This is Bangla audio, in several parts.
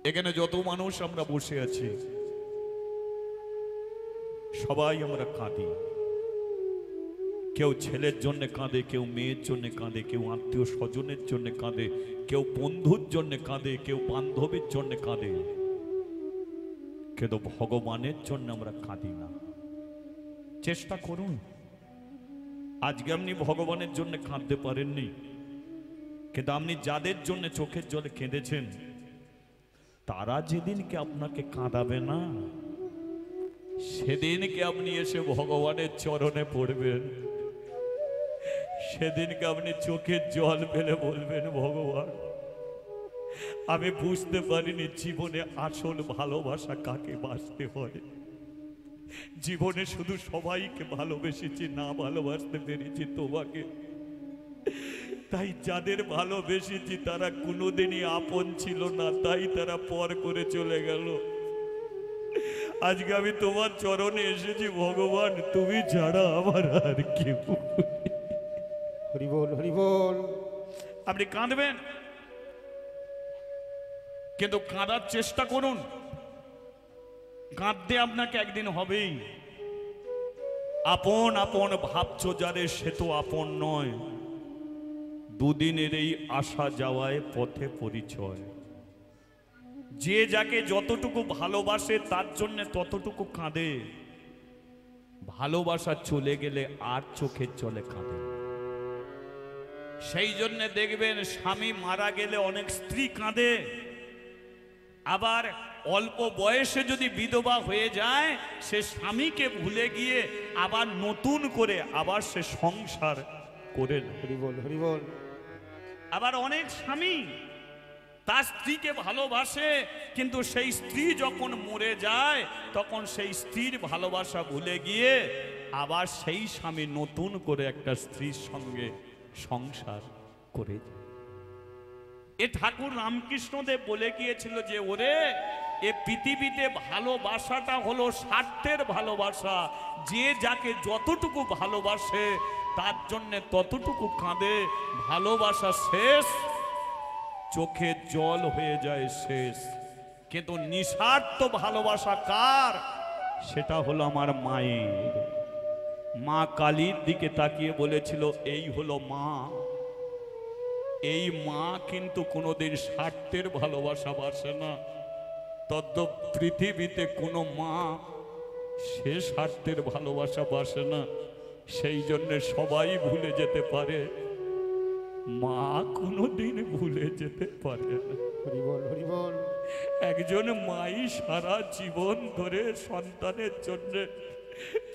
এখানে যত মানুষ আমরা বসে আছি সবাই আমরা কাঁদি। কেউ ছেলের জন্য কাঁদে, কেউ মেয়ের জন্য কাঁদে, কেউ আত্মীয় স্বজনের জন্য কাঁদে, কেউ বন্ধুর জন্য কাঁদে, কেউ বান্ধবীর জন্য কাঁদে, কিন্তু ভগবানের জন্য আমরা কাঁদি না। চেষ্টা করুন। আজকে আপনি ভগবানের জন্য কাঁদতে পারেননি, কিন্তু আপনি যাদের জন্য চোখের জলে কেঁদেছেন তারা যেদিনকে আপনাকে কাঁদাবে না সেদিনকে আপনি এসে ভগবানের চরণে পড়বেন। সেদিনকে আপনি চোখের জল ফেলে বলবেন, ভগবান আমি বুঝতে পারিনি জীবনে আসল ভালোবাসা কাকে বাসতে হয়। জীবনে শুধু সবাইকে ভালোবেসেছি, না ভালোবাসতে পেরেছি তোমাকে। তাই যাদের ভালোবেসেছি তারা কোনোদিনই আপন ছিল না, তাই তারা পর করে চলে গেল। আজকে আমি তোমার চরণে এসেছি ভগবান, তুমি ছাড়া আমার আর কেউ। হরি বল, হরি বল। আপনি কাঁদবেন, কিন্তু কাঁদার চেষ্টা করুন। কাঁদতে আপনাকে একদিন হবেই। আপন আপন ভাবছো যাদের, সে তো আপন নয়। দুদিনের এই আসা যাওয়ায় পথে পরিচয়। যে যাকে যতটুকু ভালোবাসে তার জন্য ততটুকু কাঁদে। ভালোবাসা চলে গেলে আর চোখের জলে কাঁদে। সেই জন্য দেখবেন স্বামী মারা গেলে অনেক স্ত্রী কাঁদে। আবার অল্প বয়সে যদি বিধবা হয়ে যায় সে স্বামীকে ভুলে গিয়ে আবার নতুন করে আবার সে সংসার করে। হরি বল, হরি বল। আবার অনেক স্বামী তার স্ত্রীকে ভালোবাসে, কিন্তু সেই স্ত্রী যখন মরে যায় তখন সেই স্ত্রীর ভালোবাসা ভুলে গিয়ে আবার সেই স্বামী নতুন করে একটা স্ত্রীর সঙ্গে সংসার করে। এ ঠাকুর রামকৃষ্ণদেব বলে গিয়েছিল যে ওরে, এ পৃথিবীতে ভালোবাসাটা হলো স্বার্থের ভালোবাসা। যে যাকে যতটুকু ভালোবাসে তার জন্য ততটুকু কাঁদে। ভালোবাসা শেষ, চোখে জল হয়ে যায় শেষ। কিন্তু নিঃস্বার্থ ভালোবাসা কার? সেটা হলো আমার মায়ের। মা কালীর দিকে তাকিয়ে বলেছিল, এই হলো মা। এই মা কিন্তু কোনোদিন স্বার্থের ভালোবাসা বাসে না। তদ্দ পৃথিবীতে কোনো মা সে স্বার্থের ভালোবাসা বাসে না। সেই জন্য সবাই ভুলে যেতে পারে, মা কোনোদিন ভুলে যেতে পারে না। হরি বল, হরি বল। একজন মাই সারা জীবন ধরে সন্তানের জন্য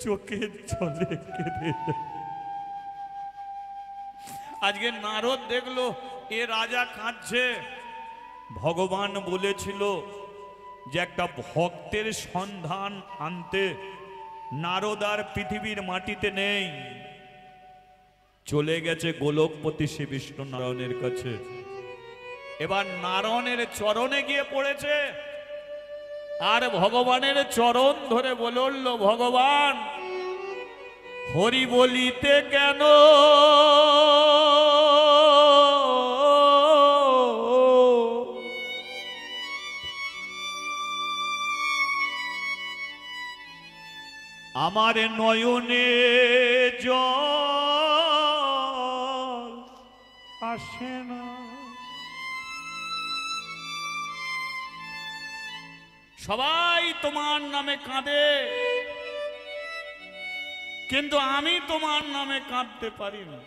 চোখের জলে কেঁদে যায়। আজকে নারদ দেখলো এ রাজা কাঁদছে। ভগবান বলেছিল যে একটা ভক্তের সন্ধান আনতে। নারদ আর পৃথিবীর মাটিতে নেই, চলে গেছে গোলকপতি শ্রী বিষ্ণু নারায়ণের কাছে। এবার নারায়ণের চরণে গিয়ে পড়েছে আর ভগবানের চরণ ধরে বলল, ভগবান হরি বলিতে কেন আমার নয়নে জল আসে না। সবাই তোমার নামে কাঁদে, কিন্তু আমি তোমার নামে কাঁদতে পারি না।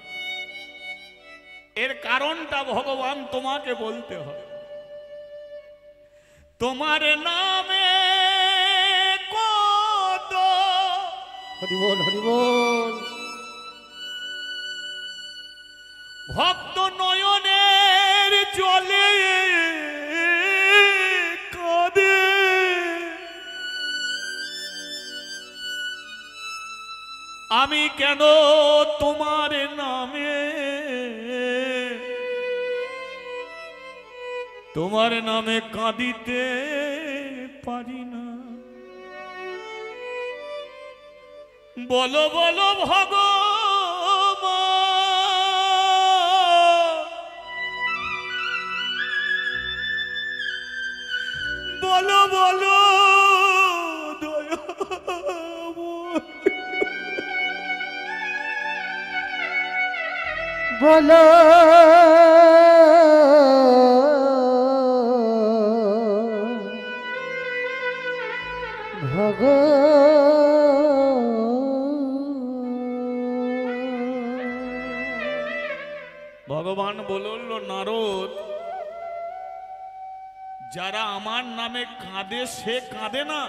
এর কারণটা ভগবান তোমাকে বলতে হয়। তোমার নামে কত হরি বল, হরি বল। ভক্ত নয়নের জলে কাঁদে। আমি কেন তোমার নামে কাঁদিতে পারি না। বলো বলো ভগবান, বলো বলো দয়াময়। বলো ভগবান বলল নারদ, যারা আমার নামে কাঁদে সে কাঁদে না,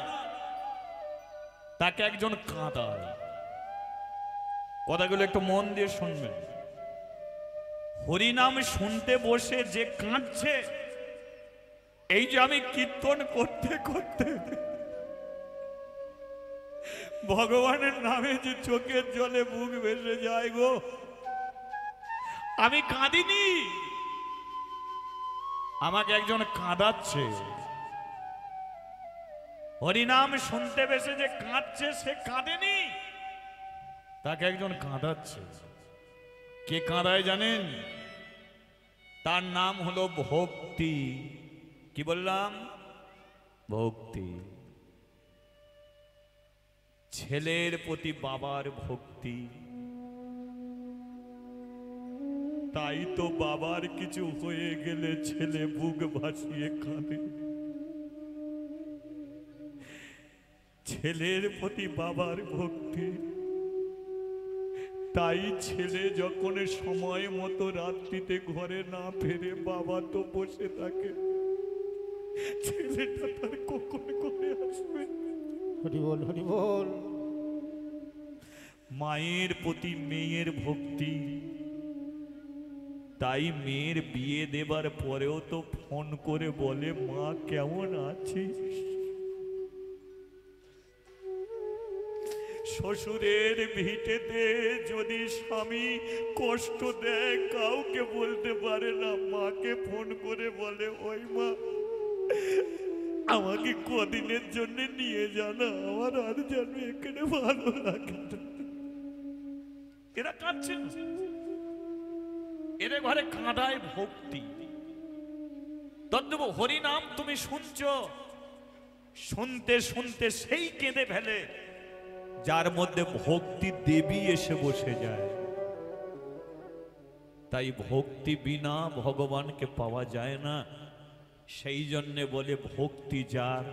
তাকে একজন কাঁদায়। কথাগুলো একটু মন দিয়ে শুনবেন। হরিনাম শুনতে বসে যে কাঁদছে, এই যে আমি কীর্তন করতে করতে ভগবানের নামে যে চোখের জলে বুক ভেসে যায় গো, আমি কাঁদিনি, আমাকে একজন কাঁদাচ্ছে। হরিনাম শুনতে বেশে যে কাঁদছে সে কাঁদেনি, তাকে একজন কাঁদাচ্ছে। কে কাঁদায় জানেন? তার নাম হলো ভক্তি। কি বললাম? ভক্তি। ছেলের প্রতি বাবার ভক্তি। তাই তো বাবার কিছু হয়ে গেলে ছেলে বুক ভাসিয়ে কাঁদে। ছেলের প্রতি বাবার ভক্তি। তাই ছেলে যখন সময় মতো রাত্রিতে ঘরে না ফেরে, বাবা তো বসে থাকে, ছেলেটা তার কখন করে আসবে। হরি বল, হরি বল। মায়ের প্রতি মেয়ের ভক্তি। তাই মেয়ের বিয়ে দেবার পরেও তো ফোন করে বলে, মা কেমন আছিস? শ্বশুরের ভিটেতে যদি স্বামী কষ্ট দেয়, কাউকে বলতে পারে না, মাকে ফোন করে বলে, ওই মা আমাকে কদিনের জন্য নিয়ে জানা, আমার আর যেন এখানে ভালো লাগে না। এরা কাঁদছে না, এর ঘরে কাঁদায় ভক্তি। তদ্রূপ হরিনাম তুমি শুনছো, শুনতে শুনতে সেই কেঁদে ফেলে যার মধ্যে ভক্তি দেবী এসে বসে যায়। তাই ভক্তি বিনা ভগবানকে পাওয়া যায় না। সেই জন্যে বলে, ভক্তি যার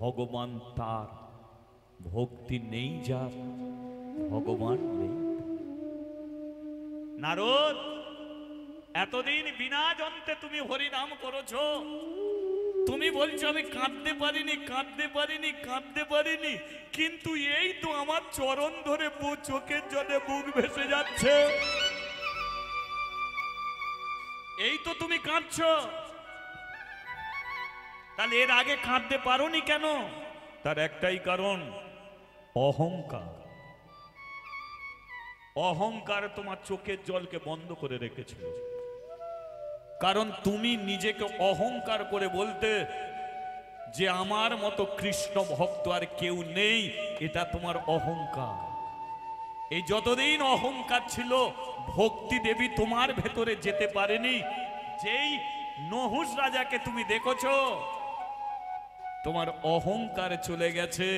ভগবান তার, ভক্তি নেই যার ভগবান নেই। নারদ, এতদিন বিনা যন্ত্রে তুমি হরিনাম করেছো, তুমি বলছো আমি কাঁদতে পারিনি, কাঁদতে পারিনি, কাঁদতে পারিনি, কিন্তু এই তো আমার চরণ ধরে চোখের জলে বুক ভেসে যাচ্ছে, এই তো তুমি কাঁদছো। তাহলে এর আগে কাঁদতে পারোনি কেন? তার একটাই কারণ, অহংকার। অহংকার তোমার চোখের জলকে বন্ধ করে রেখেছিল। কারণ তুমি নিজেকে অহংকার করে বলতে যে আমার মতো কৃষ্ণ ভক্ত আর কেউ নেই, এটা তোমার অহংকার। এই যতদিন অহংকার ছিল, ভক্তি দেবী তোমার ভেতরে যেতে পারেনি। যেই নহুষ রাজাকে তুমি দেখেছো, তোমার অহংকার চলে গেছে,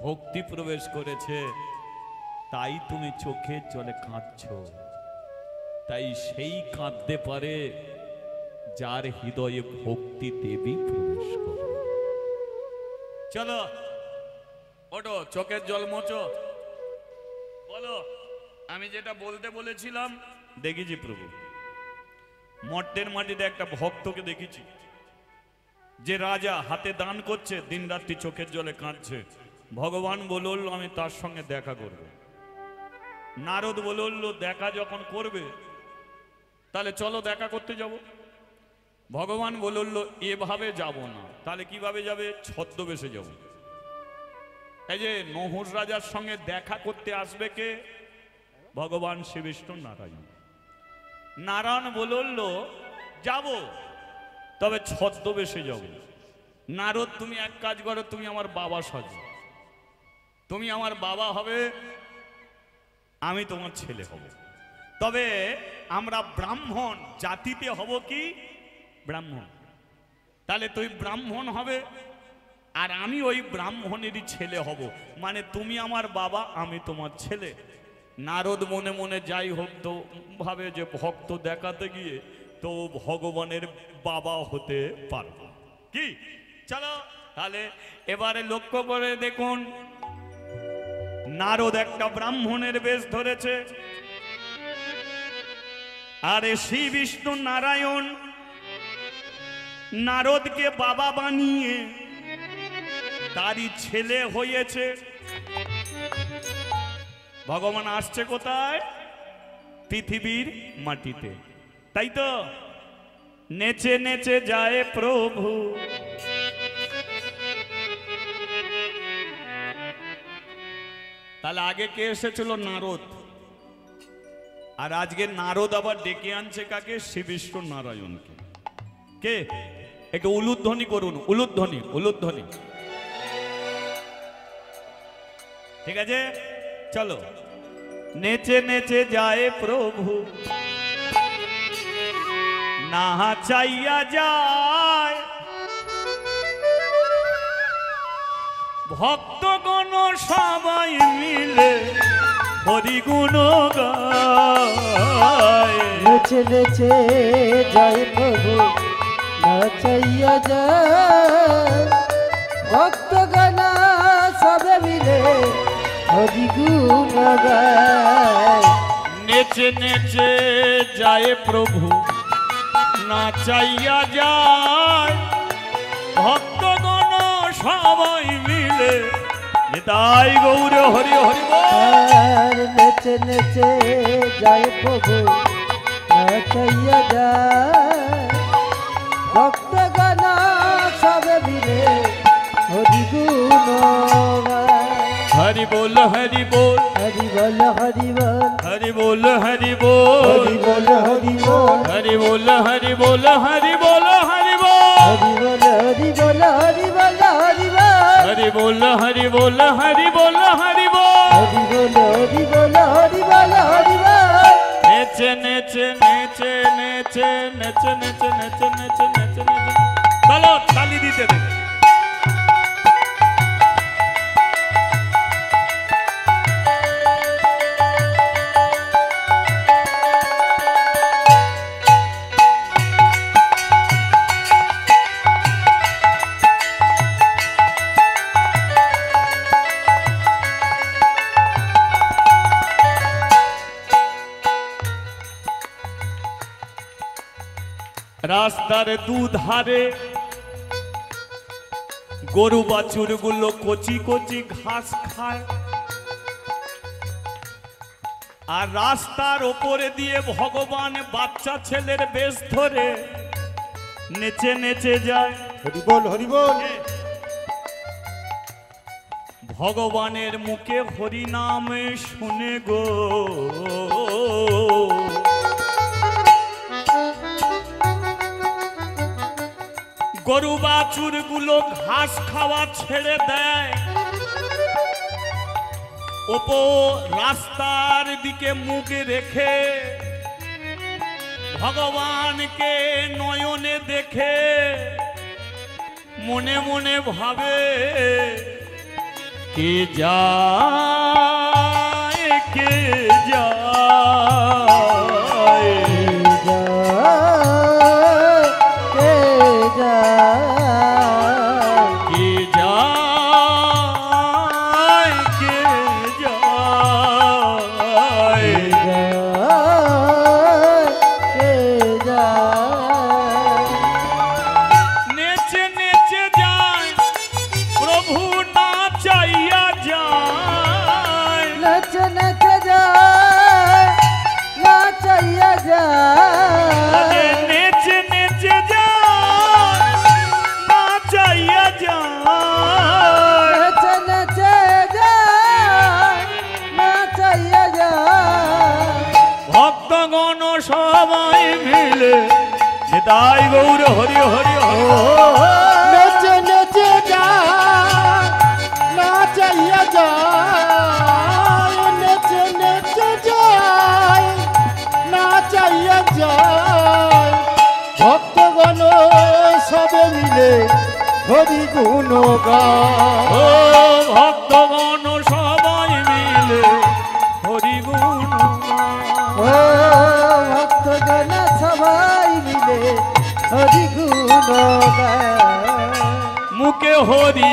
ভক্তি প্রবেশ করেছে, তাই তুমি চোখের জলে কাঁদছো। তাই সেই কাঁদতে পারে যার হৃদয়ে ভক্তি দেবী প্রবেশ করে। চলো ওঠো, চোখের জল মোচো, বলো আমি যেটা বলতে বলেছিলাম। দেখেছি প্রভু, মর্তের মাটিতে একটা ভক্তকে দেখেছি, যে রাজা হাতে দান করছে, দিন রাত্রি চোখের জলে কাঁদছে। ভগবান বলল আমি তার সঙ্গে দেখা করব। নারদ বলল দেখা যখন করবে তাহলে চলো দেখা করতে যাব। ভগবান বলল এভাবে যাব না, তাহলে কিভাবে যাবে? ছদ্মবেশে যাব। এই যে নহুষ রাজার সঙ্গে দেখা করতে আসবে কে? ভগবান শ্রী বিষ্ণু নারায়ণ। নারায়ণ বলল যাব, তবে ছদ্মবেশে যাব। নারদ তুমি এক কাজ করো, তুমি আমার বাবা সাজো, তুমি আমার বাবা হবে, আমি তোমার ছেলে হব। তবে আমরা ব্রাহ্মণ জাতিতে হব কি? ব্রাহ্মণ। তাহলে তুই ব্রাহ্মণ হবে আর আমি ওই ব্রাহ্মণেরই ছেলে হব, মানে তুমি আমার বাবা আমি তোমার ছেলে। নারদ মনে মনে যাই হোক তো ভাবে যে ভক্ত দেখাতে গিয়ে তো ভগবানের বাবা হতে পারবো কি। চলো তাহলে এবারে লক্ষ্য করে দেখুন, নারদ একটা ব্রাহ্মণের বেশ ধরেছে, আরে শ্রী বিষ্ণু নারায়ণ নারদকে বাবা বানিয়ে তারই ছেলে হয়েছে। ভগবান আসছে কোথায়? পৃথিবীর মাটিতে, তাই তো? নেচে নেচে যায় প্রভু, তাহলে আগে কে এসেছিল? নারদ। আর আজকে নারদ আবার ডেকে আনছে কাকে? শ্রী বিষ্ণু নারায়ণকে। কে? একটু উলুধ্বনি করুন, উলুধ্বনি উলুধ্বনি। ঠিক আছে, চলো। নেচে নেচে যায় প্রভু, না চাইয়া যায় ভক্তগণ সবাই মিলে হরি গুণ গায়। নেচে নেচে যায় প্রভু, নাচাইয়া যায় ভক্তগণ সবে মিলে হরি গুণ গায়। নেচে নেচে যায় প্রভু, নাচাইয়া যায় ভক্তগণ সবাই মিলে নিতাই গৌর হরি হরি বল। নেচে নেচে যায় প্রভু, নাচাইয়া যায় ভক্তগণ সবে মিলে হরি গুণ গায়। হরি বল হরি বল, হরি বল হরি বল, হরি বল হরি বল, হরি বল হরি বল, হরি বল হরি বল, হরি বল হরি বল, হরি বল হরি বল, হরি বল হরি বল, হরি বল হরি বল, হরি বল হরি বল, হরি বল হরি বল, হরি বল হরি বল। নেচে নেচে নেচে নেচে নেচে নেচে নেচে নেচে নেচে নেচে। চলো তালি দিতে দে। রাস্তার দুধারে গরু বাছুর গুলো কচি কচি ঘাস খায়, আর রাস্তার ওপরে দিয়ে ভগবান বাচ্চা ছেলের বেশ ধরে নেচে নেচে যায়। হরি বল হরি বল। ভগবানের মুখে হরি নামে শুনে গো গরু বাছুর গুলো ঘাস খাওয়া ছেড়ে দেয়, ওপর রাস্তার দিকে মুখ রেখে ভগবানকে নয়নে দেখে মনে মনে ভাবে কে যায় কে যায় কে যায়, কে যায় কে যায়। কে যায়। নেচে নেচে যায় প্রভু না চাইয়া যায়, নেচে নেচে যায়, নাচাইয়া যায়। নেচে নেচে যায় না চাইয়া যায়। নেচে নেচে যায়, নাচাইয়া যায়। ভক্তগণ সবাই মিলে নিতাই গৌর হরি হরি হরি। নেচে নেচে যায়, নাচাইয়া যায়। নেচে নেচে যায়, নাচাইয়া যায়। ভক্তগণ সবে মিলে হরি গুণ গায়। ও ভক্তগণ সবাই মিলে হরি গুণ ও ভক্তগণ সবাই মিলে হরি গুণ গায়। মুখে হরি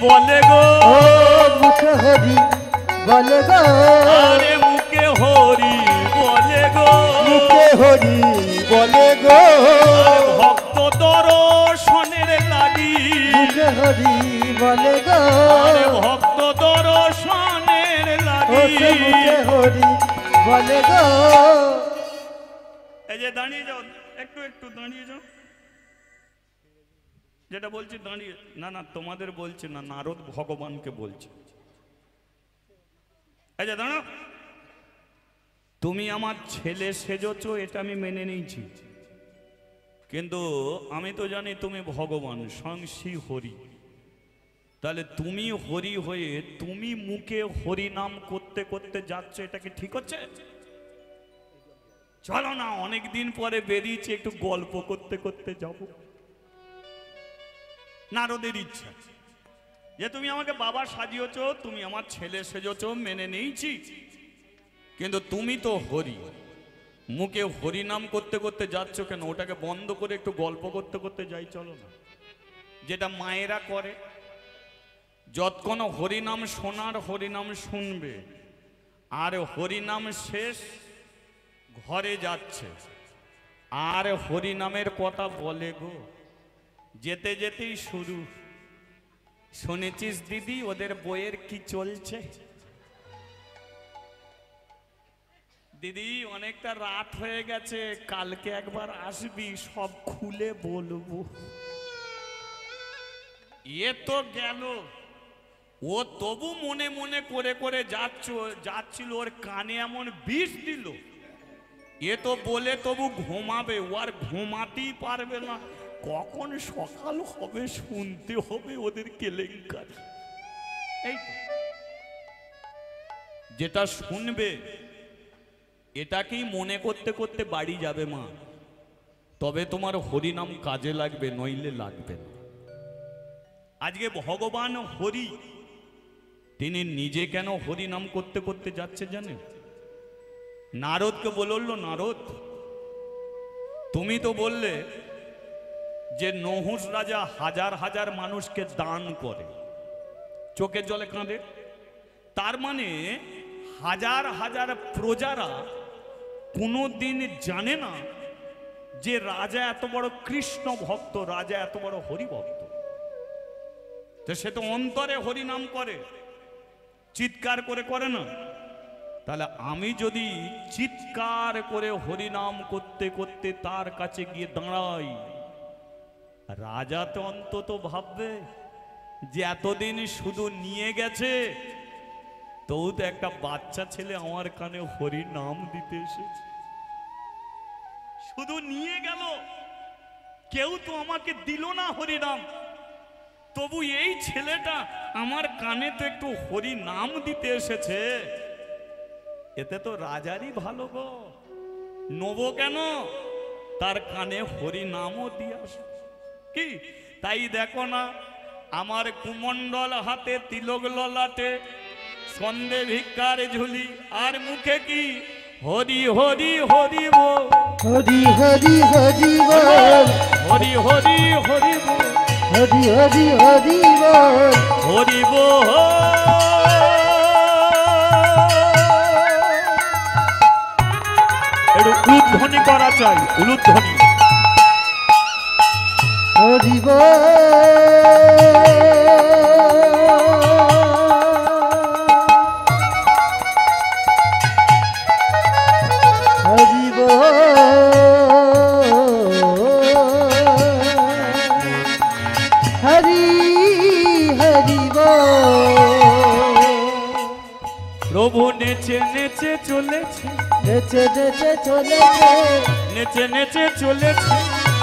বলে গো, ও মুখ হরি বলে গো, আরে মুখে হরি বলে গো, মুখে হরি বলে গো, ভক্ত দর্শনের লাগি, মুখে হরি বলে গো, আরে ভক্ত দর্শনের ও লাগি। সে মুখে হরি বলে গো। এই যে দাঁড়িয়ে যাও, একটু একটু দাঁড়িয়ে যাও। যেটা বলছি দাঁড়িয়ে, না না তোমাদের বলছে না, নারদ ভগবানকে বলছে। এই যে দাঁড়াও, তুমি আমার ছেলে সেজছো এটা আমি মেনে নিয়েছি, কিন্তু আমি তো জানি তুমি ভগবান স্বয়ং শ্রী হরি। তাহলে তুমি হরি হয়ে তুমি মুখে হরি নাম করতে করতে যাচ্ছ, এটা কি ঠিক হচ্ছে? চলো না, অনেক দিন পরে বেরিয়েছি, একটু গল্প করতে করতে যাব। নারদের ইচ্ছা যে তুমি আমাকে বাবা সাজিয়েছো, তুমি আমার ছেলে সেজেছো, মেনে নিয়েছি, কিন্তু তুমি তো হরি, মুখে হরি নাম করতে করতে যাচ্ছ কেন? ওটাকে বন্ধ করে একটু গল্প করতে করতে যাই, চলো না। যেটা মায়েরা করে, যতক্ষণ হরিনাম শোনার হরিনাম শুনবে, আর হরিনাম শেষ ঘরে যাচ্ছে, আর হরিনামের কথা বলে গো, যেতে যেতেই শুরু। শুনেছিস দিদি ওদের বইয়ের কি চলছে? দিদি অনেকটা রাত হয়ে গেছে, কালকে একবার আসবি, সব খুলে বলবো। এ তো গেল, ও তবু মনে মনে করে করে যাচ্ছিল, ওর কানে এমন বিষ দিল, এ তো বলে তবু ঘুমাবে, ও আর ঘুমাতেই পারবে না। কখন সকাল হবে শুনতে হবে ওদের কেলেঙ্কারি। এই তো যেটা শুনবে এটাকেই মনে করতে করতে বাড়ি যাবে মা, তবে তোমার হরিনাম কাজে লাগবে, নইলে লাগবে না। আজকে ভগবান হরি, তিনি নিজে কেন হরিনাম করতে করতে যাচ্ছে জানেন? নারদকে বলল, নারদ তুমি তো বললে যে নহুষ রাজা হাজার হাজার মানুষকে দান করে, চোখের জলে কাঁদে, তার মানে হাজার হাজার প্রজারা কোনোদিন জানে না যে রাজা এত বড় কৃষ্ণ ভক্ত, রাজা এত বড় হরি ভক্ত। তো সে তো অন্তরে হরিনাম করে, চিৎকার করে করে না। তাহলে আমি যদি চিৎকার করে হরিনাম করতে করতে তার কাছে গিয়ে দাঁড়াই, রাজা তো অন্তত ভাববে যে এতদিন শুধু নিয়ে গেছে, তবু তো একটা বাচ্চা ছেলে আমার কানে হরি নাম দিতে এসেছে। শুধু নিয়ে গেল, কেউ তো আমাকে দিল না হরি নাম, তবু এই ছেলেটা আমার কানে তো একটু হরি নাম দিতে এসেছে, এতে তো রাজারই ভালো গো, নেবো কেন? তার কানে হরি নামও দিয়ে আসে কি? তাই দেখো না, আমার কুমণ্ডল হাতে, তিলক ললাটে, সন্দে ভিক্ষার ঝুলি, আর মুখে কি হরি হরি হরি বল, হরি হরি হরি বল, হরি হরি হরি বল, হরি হরি হরি বল, হরি বল। একটু উলুধ্বনি করা চাই, উলুধ্বনি। হরি বল, হরি বল, হরি হরি বল। প্রভু নেচে নেচে চলেছে, নেচে নেচে চলেছে, নেচে নেচে চলেছে,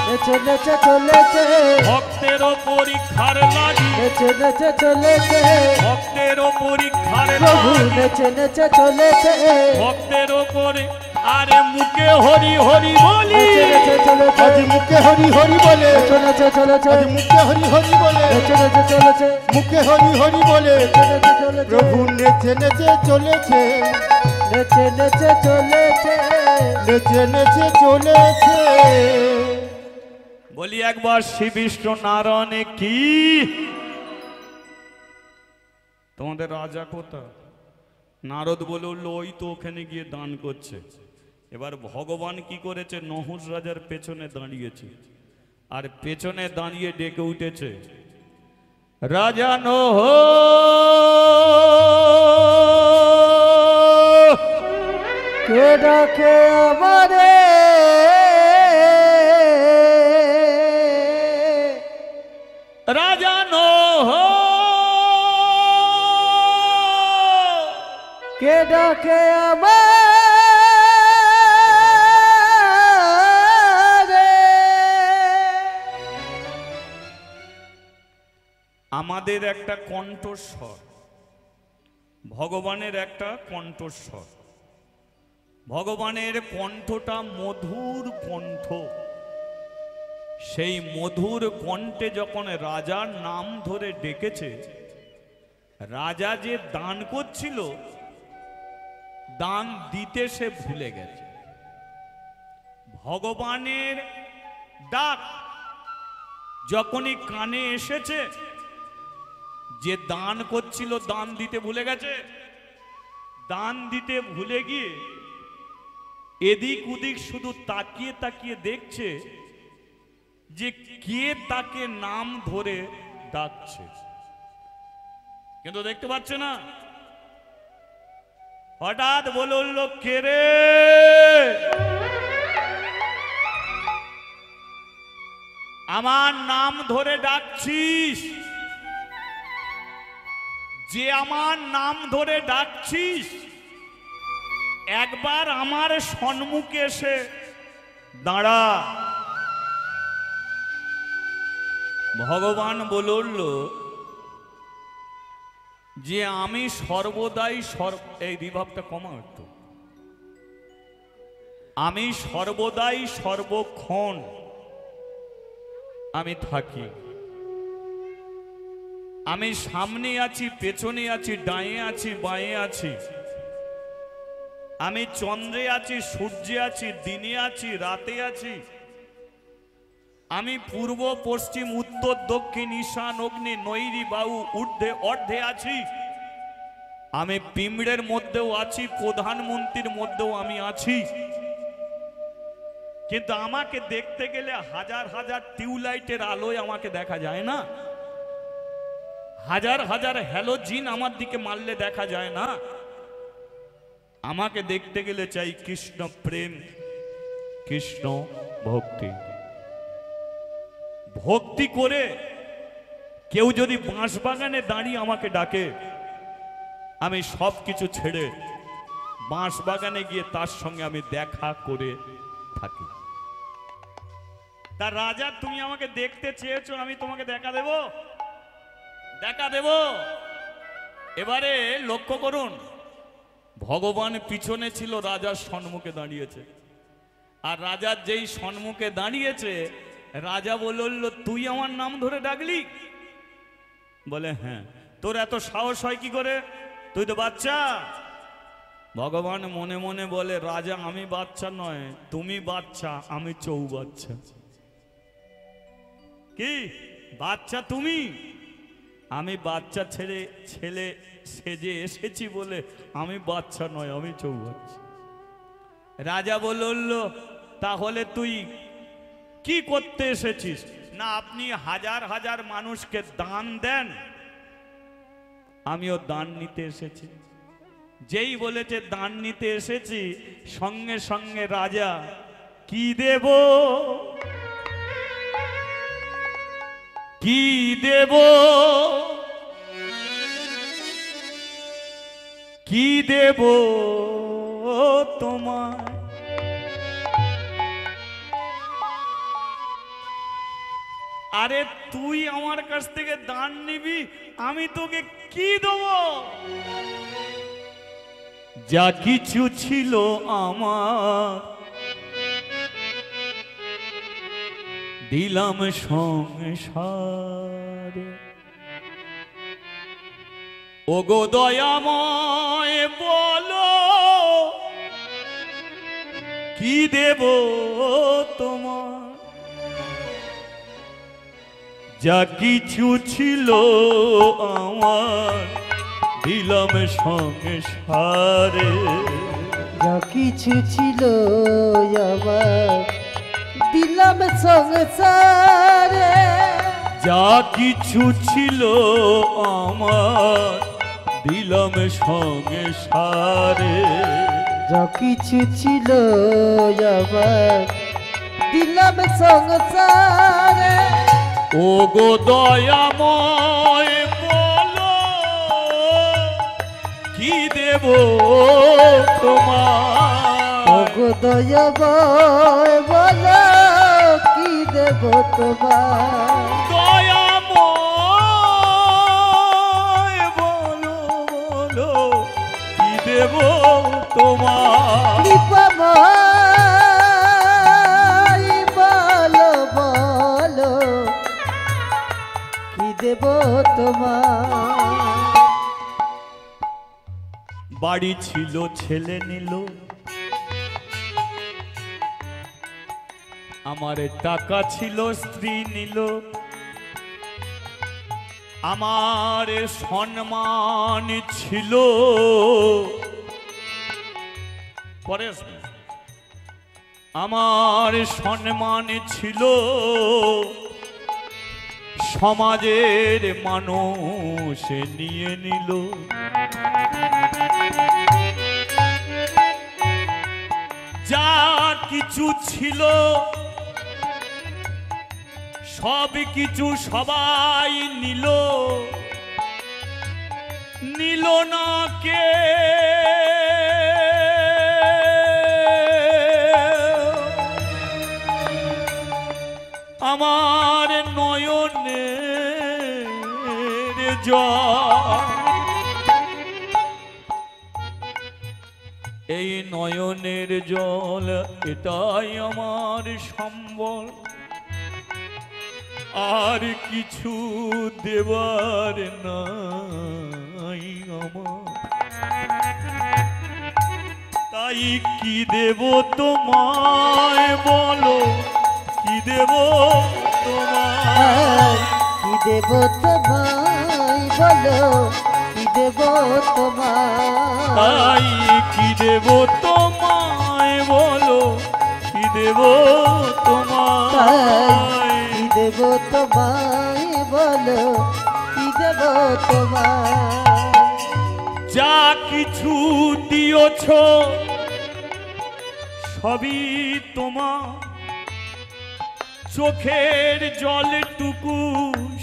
নেচে নেচে চলেছে, ভক্তের পরীক্ষার লাগি, নেচে নেচে চলেছে, ভক্তের পরীক্ষার প্রভু লাগি, নেচে নেচে চলেছে, ভক্তের উপরে আরে মুখে হরি হরি বলি, নেচে চলেছে আজ মুখে হরি হরি বলে, নেচে চলেছে আজ মুখে হরি হরি বলে, নেচে চলেছে মুখে হরি হরি বলে, নেচে চলেছে প্রভু নেচে নেচে চলেছে, নেচে চলেছে নেচে নেচে চলেছে। বলি একবার শ্রী বিষ্ণু নারায়ণে কি। তোমাদের রাজা কোথা? নারদ বলে উঠলো ওই তো ওখানে গিয়ে দান করছে। এবার ভগবান কি করেছে, নহুষ রাজার পেছনে দাঁড়িয়েছে, আর পেছনে দাঁড়িয়ে ডেকে উঠেছে, রাজা নহ কে ডাকে আমারে, রাজা নহ কে ডাকে আমারে। আমাদের একটা কণ্ঠস্বর, ভগবানের একটা কণ্ঠস্বর। ভগবানের কণ্ঠটা মধুর কণ্ঠ। সেই মধুর কণ্ঠে যখন রাজার নাম ধরে ডেকেছে, রাজা যে দান করছিল, দান দিতে সে ভুলে গেছে। ভগবানের ডাক যখনই কানে এসেছে, যে দান করছিল দান দিতে ভুলে গেছে। দান দিতে ভুলে গিয়ে এদিক ওদিক শুধু তাকিয়ে তাকিয়ে দেখছে যে কে তাকে নাম ধরে ডাকছে, কিন্তু দেখতে পাচ্ছে না। হঠাৎ বলে উঠল, কে রে? আমার নাম ধরে ডাকছিস? যে আমার নাম ধরে ডাকছিস, একবার আমার সম্মুখে এসে দাঁড়া। ভগবান বলল যে আমি সর্বদাই এই বিভাবটা কমাও একটু, আমি সর্বদাই সর্বক্ষণ আমি থাকি। আমি সামনে আছি, পেছনে আছি, ডায়ে আছি, বাঁয়ে আছি। আমি চন্দ্রে আছি, সূর্যে আছি, দিনে আছি, রাতে আছি। আমি পূর্ব পশ্চিম উত্তর দক্ষিণ ঈশান অগ্নি নৈরি বায়ু ঊর্ধ্বে অর্ধে আছি। আমি পিঁমড়ের মধ্যেও আছি, প্রধানমন্ত্রীর মধ্যেও আমি আছি। কিন্তু আমাকে দেখতে গেলে হাজার হাজার টিউবলাইটের আলোয় আমাকে দেখা যায় না, হাজার হাজার হ্যালোজিন আমার দিকে মারলে দেখা যায় না। আমাকে দেখতে গেলে চাই কৃষ্ণ প্রেম, কৃষ্ণ ভক্তি। ভক্তি করে কেউ যদি বাঁশবাগানে দাঁড়িয়ে আমাকে ডাকে, আমি সব কিছু ছেড়ে বাঁশবাগানে গিয়ে তার সঙ্গে আমি দেখা করে থাকি। তা রাজা, তুমি আমাকে দেখতে চেয়েছো, আমি তোমাকে দেখা দেব, দেখা দেব। এবারে লক্ষ্য করুন, ভগবান পিছনে ছিল, রাজার সম্মুখে দাঁড়িয়েছে। আর রাজার যেই সম্মুখে দাঁড়িয়েছে, রাজা বলল, তুই আমার নাম ধরে ডাকলি? বলে হ্যাঁ। তোর এত সাহস হয় কি করে? তুই তো বাচ্চা। ভগবান মনে মনে বলে, রাজা আমি বাচ্চা নয়, তুমি বাচ্চা, আমি চৌবাচ্চা। কি বাচ্চা তুমি? আমি বাচ্চা ছেড়ে ছেলে সেজে এসেছি বলে আমি বাচ্চা নয়, আমি চৌবাচ্চা। রাজা বলল, তাহলে তুই কি করতে এসেছিস? না, আপনি হাজার হাজার মানুষকে দান দেন, আমিও দান নিতে এসেছি। যেই বলেছে দান নিতে এসেছি, সঙ্গে সঙ্গে রাজা, কি দেব কি দেব কি দেব তোমায়? আরে তুই আমার কাছ থেকে দান নিবি, আমি তোকে কি দেব? যা কিছু ছিল আমার দিলাম সংসারে, ওগো দয়াময় বলো কি দেব তোমার, যা কিছু ছিল আমার দিলাম সংসারে, যা কিছু ছিল আমার দিলাম সংসারে, যা কিছু ছিল আমার দিলাম সংসারে, যা কিছু ছিল আমার দিলাম সংসারে, ওগো দয়াময় বলো কি দেব তোমার, ওগো দয়াময় বলো কি দেব তোমার, দয়াময় বলো বলো কি দেব তোমার, কৃপাময় বলো বলো কি দেব তোমার, বাড়ি ছিল ছেলে নিল, আমার টাকা ছিল স্ত্রী নিল, আমার সম্মান ছিল, পরে আমার সম্মান ছিল, সমাজের মানুষ নিয়ে নিল, যা কিছু ছিল সব কিছু সবাই নিল, নিল না কে আমার নয়নের জল, এই নয়নের জল এটাই আমার সম্বল, আর কিছু দেবার নাই আমার, তাই কি দেব তোমায় বলো কি দেব তোমায়, কি দেব তোমায় বলো কি দেব তোমায়, তাই কি দেব তোমায় বলো কি দেব তোমায়, কি দেব তোমায় বলো কি দেব তোমায়, যা কিছু দিয়েছ সবই তোমার, চোখের জলটুকু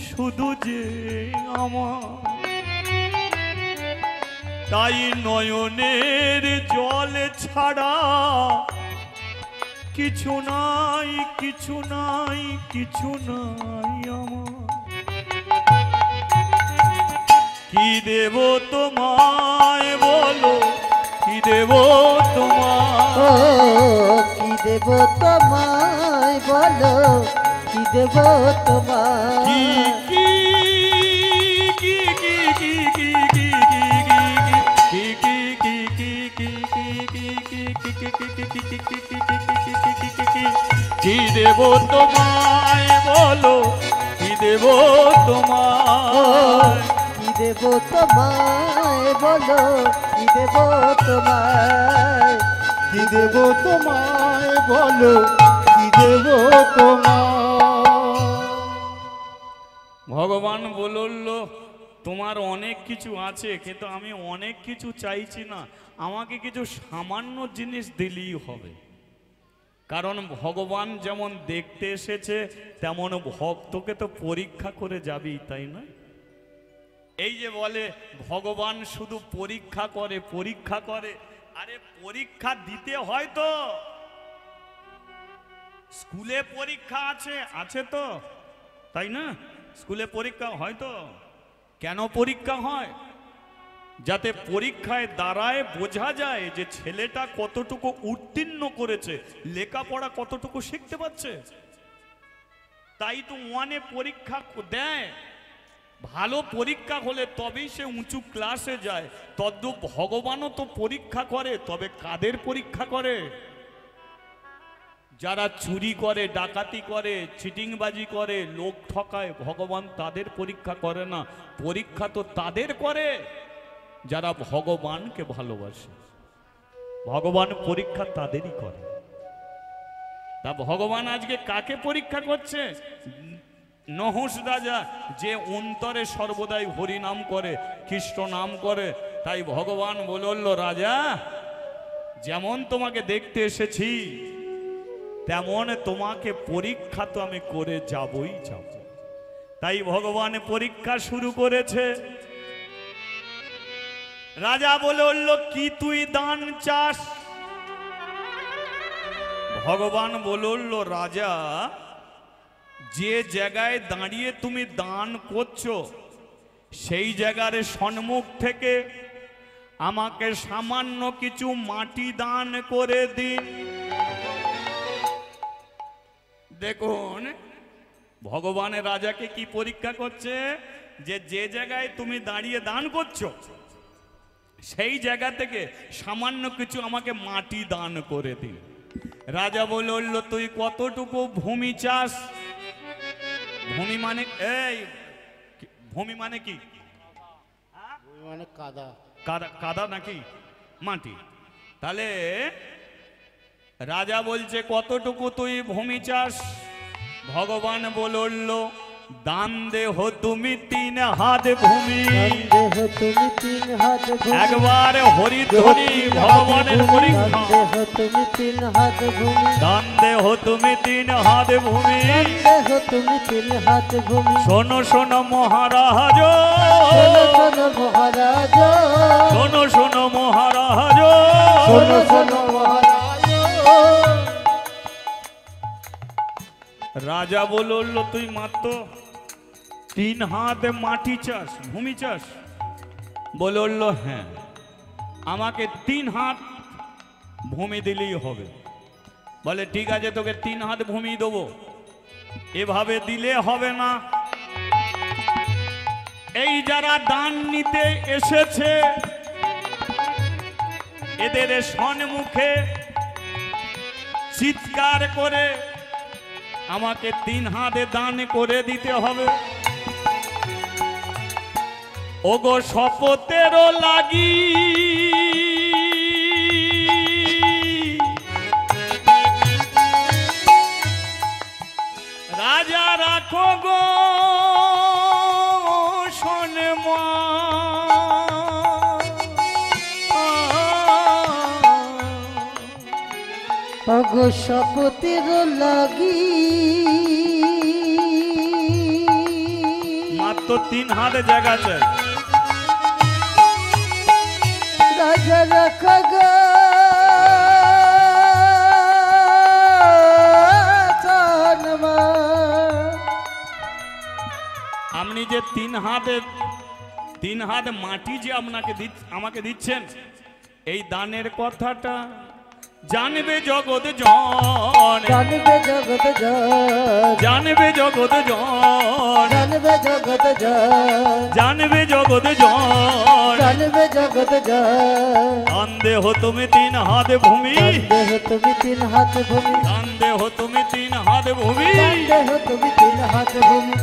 শুধু যে আমার, তাই নয়নের জল ছাড়া কিছু নাই কিছু নাই কিছু নাই আমার, কি দেব তোমায় বলো কি দেব ও তোমায়, কি দেব তোমায় বলো কি দেব তোমায়, কি কি কি কি কি কি কি কি দেব তোমায় বলো কি দেব তোমায়, কি দেব তোমায় বলো কি দেব তোমায়, কি দেব তোমায় বলো কি দেব তোমায়, ভগবান বলল তোমার অনেক কিছু আছে কিন্তু আমি অনেক কিছু চাইছি না, আমাকে কিছু সামান্য জিনিস দিলেই হবে, কারণ ভগবান যেমন দেখতে এসেছে তেমন ভক্তকে তো পরীক্ষা করে যাবেই, তাই না? এই যে বলে ভগবান শুধু পরীক্ষা করে পরীক্ষা করে, আরে পরীক্ষা দিতে হয় তো, স্কুলে পরীক্ষা আছে তো, তাই না? স্কুলে পরীক্ষা হয় তো, কেন পরীক্ষা হয়? যাতে পরীক্ষায় দাঁড়ায় বোঝা যায় যে ছেলেটা কতটুকু উত্তীর্ণ করেছে, লেখাপড়া কতটুকু শিখতে পারছে। তাই তো ওয়ানে পরীক্ষা দেয়, ভালো পরীক্ষা হলে তবেই সে উঁচু ক্লাসে যায়। তদ্রূপ ভগবানও তো পরীক্ষা করে, তবে কাদের পরীক্ষা করে? যারা চুরি করে, ডাকাতি করে, চিটিংবাজি করে, লোক ঠকায়, ভগবান তাদের পরীক্ষা করে না। পরীক্ষা তো তাদের করে যারা ভগবানকে ভালোবাসে। ভগবান পরীক্ষা তাদেরই করে। তা ভগবান আজকে কাকে পরীক্ষা করছে? নহুষ রাজা, যে অন্তরে সর্বদাই হরি নাম করে, কৃষ্ণ নাম করে। তাই ভগবান বলল, রাজা যেমন তোমাকে দেখতে এসেছি তেমন তোমাকে পরীক্ষা তো আমি করে যাবই যাব। তাই ভগবান পরীক্ষা শুরু করেছে। রাজা বলল, কি তুই দান চাস? ভগবান বলল, রাজা যে জায়গায় দাঁড়িয়ে তুমি দান করছো সেই জায়গার সম্মুখ থেকে আমাকে সামান্য কিছু মাটি দান করে দিন। দেখুন ভগবানের রাজাকে কি পরীক্ষা করছে, যে যে জায়গায় তুমি দাঁড়িয়ে দান করছো সেই জায়গা থেকে সামান্য কিছু আমাকে মাটি দান করে দিন। রাজা বলল, তুই কতটুকু ভূমি চাস? ভূমি মানে এই ভূমি মানে কি? মানে কাদা। কাদা, কাদা নাকি মাটি? তাহলে রাজা বলছে কতটুকু তুই ভূমি চাস? ভগবান বলল, দান দেহ তুমি 3 হাত ভূমি। দেহ তুমি 3 হাত ভূমি। একবার হরিধ্বনি ভগবানের পরীক্ষা। দেহ তুমি 3 হাত ভূমি। দান দেহ তুমি 3 হাত ভূমি। দেহ তুমি 3 হাত ভূমি। শোনো শোনো মহারাজ, শোনো শোনো মহারাজ, শোনো শোনো মহারাজ, শোনো শোনো মহারাজ। রাজা বলল, তুই মাত্র 3 হাত মাটি চাস, ভূমি চাস? বলল, হ্যাঁ, আমাকে 3 হাত ভূমি দিলেই হবে। বলে, ঠিক আছে, তোকে 3 হাত ভূমি দেবো। এভাবে দিলে হবে না। এই যারা দান নিতে এসেছে এদের সম্মুখে চিৎকার করে আমাকে 3 হাতে দান করে দিতে হবে। ওগো শপথেরও লাগি রাজা রাখো গো অগো শপথের লাগি মাত্র 3 হাতে জায়গা চাই। রাজা রাখা গো আপনি যে 3 হাত মাটি যে আমাকে দিচ্ছেন, এই দানের কথাটা জানবে জগৎ জন, জানবে জগৎ জন, জানবে জগৎ জন, জানবে জগৎ জন, জানবে জগৎ জন, জানবে জগৎ জন। দান দেহ তুমি 3 হাত ভূমি। দেহ তুমি 3 হাত ভূমি। দান দেহ তুমি 3 হাত ভূমি। দেহ তুমি 3 হাত ভূমি।